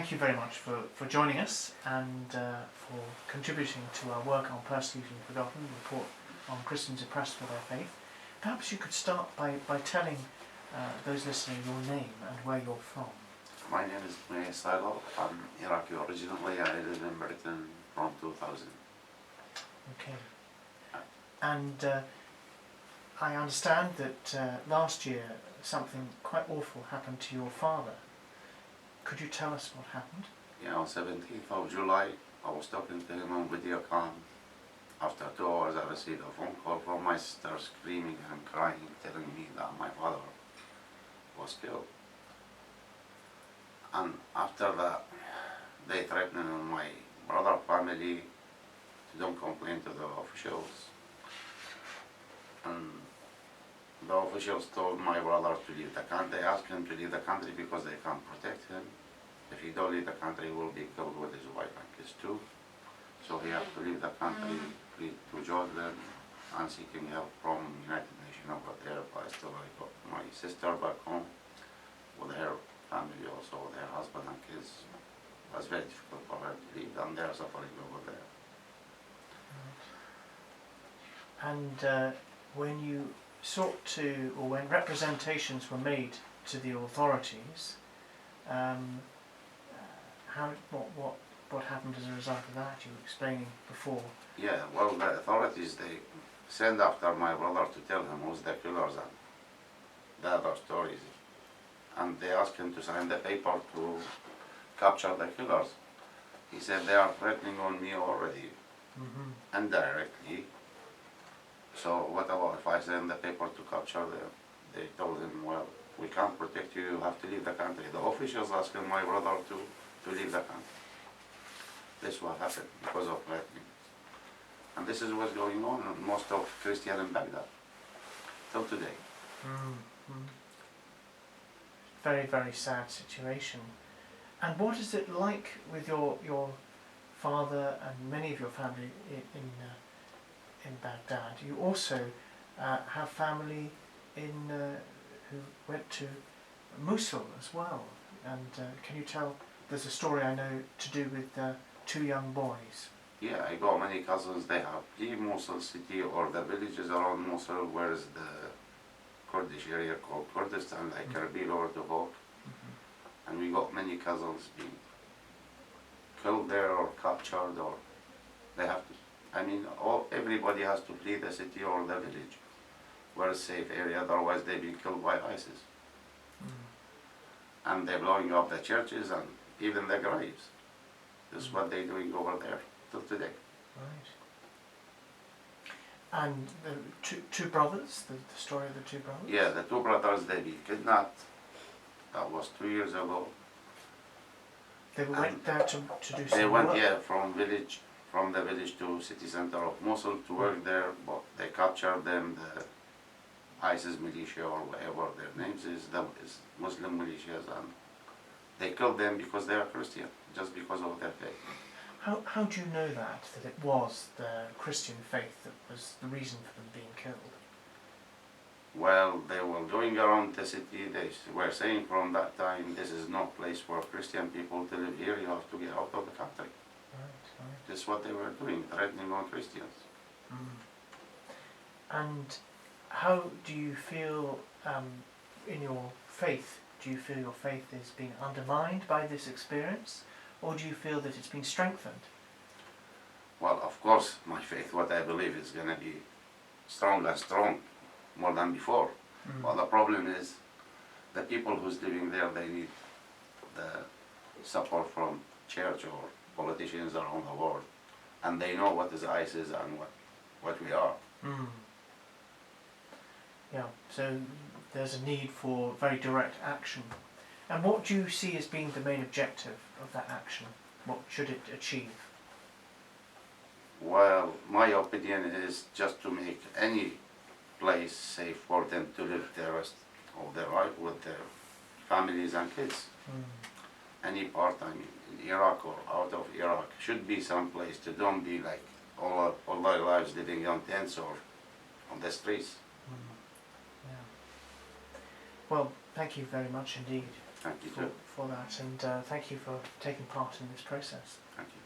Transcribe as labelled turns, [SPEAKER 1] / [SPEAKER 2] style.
[SPEAKER 1] thank you very much for joining us and for contributing to our work on Persecuted and Forgotten, the report on Christians oppressed for their faith. Perhaps you could start by telling those listening your name and where you're from.
[SPEAKER 2] My name is Mouaiad Selo. I'm Iraqi originally. I live in Britain from 2000.
[SPEAKER 1] Okay. And I understand that last year something quite awful happened to your father. Could you tell us what happened?
[SPEAKER 2] Yeah, on 17th of July, I was talking to him on video call. After 2 hours, I received a phone call from my sister screaming and crying, telling me that my father was killed. And after that, they threatened my brother family to don't complain to the officials. And the officials told my brother to leave the country. They asked him to leave the country because they can't protect him. If he don't leave the country, he will be killed with his wife and kids too. So he had to leave the country, flee to Jordan, and seeking help from United Nations over there. But still, I got my sister back home with her family, also with her husband and kids. It was very difficult for her to leave, and they're suffering over there.
[SPEAKER 1] And when you sought to, or when representations were made to the authorities, what happened as a result of that? You were explaining before.
[SPEAKER 2] Yeah, well, the authorities, they sent after my brother to tell him who's the killers and the other stories. And they asked him to sign the paper to capture the killers. He said, they are threatening on me already, indirectly. So what about if I send the paper to capture them? They told him, well, we can't protect you, you have to leave the country. The officials asked my brother to leave the country. This is what happened because of threatening. And this is what's going on in most of Christian in Baghdad till today.
[SPEAKER 1] Very, very sad situation. And what is it like with your father and many of your family in Baghdad? You also have family who went to Mosul as well. And can you tell? There's a story I know to do with 2 young boys.
[SPEAKER 2] Yeah, I got many cousins. They have leave Mosul city or the villages around Mosul, where is the Kurdish area called Kurdistan, like Erbil or Duhok. And we got many cousins being killed there or captured, or they have to. I mean, everybody has to flee the city or the village, where it's a safe area. Otherwise, they've been killed by ISIS. And they're blowing up the churches and even the graves. This is what they're doing over there till today.
[SPEAKER 1] Right. And the two brothers, the story of the 2 brothers?
[SPEAKER 2] Yeah, the 2 brothers, they been kidnapped. That was 2 years ago.
[SPEAKER 1] They went there to do some work?
[SPEAKER 2] They went, yeah, from the village to city center of Mosul to work there, but they captured them, the ISIS militia or whatever their names is Muslim militias, and they killed them because they are Christian, just because of their faith.
[SPEAKER 1] How do you know that it was the Christian faith that was the reason for them being killed?
[SPEAKER 2] Well, they were going around the city, they were saying from that time, this is no place for Christian people to live here, you have to get out of the country. Right. This is what they were doing, threatening on Christians.
[SPEAKER 1] And how do you feel in your faith? Do you feel your faith is being undermined by this experience, or do you feel that it's being strengthened?
[SPEAKER 2] Well, of course, my faith, what I believe, is going to be strong and strong, more than before. But the problem is, the people who's living there, they need the support from church or politicians around the world, and they know what is ISIS and what we are.
[SPEAKER 1] Yeah, so there's a need for very direct action. And what do you see as being the main objective of that action? What should it achieve?
[SPEAKER 2] Well, my opinion is just to make any place safe for them to live the rest of their life with their families and kids. Any part, I mean, in Iraq or out of Iraq, should be some place to don't be like all their lives living on tents or on the streets.
[SPEAKER 1] Well, thank you very much indeed.
[SPEAKER 2] Thank you
[SPEAKER 1] for,
[SPEAKER 2] too.
[SPEAKER 1] for that, and thank you for taking part in this process.
[SPEAKER 2] Thank you.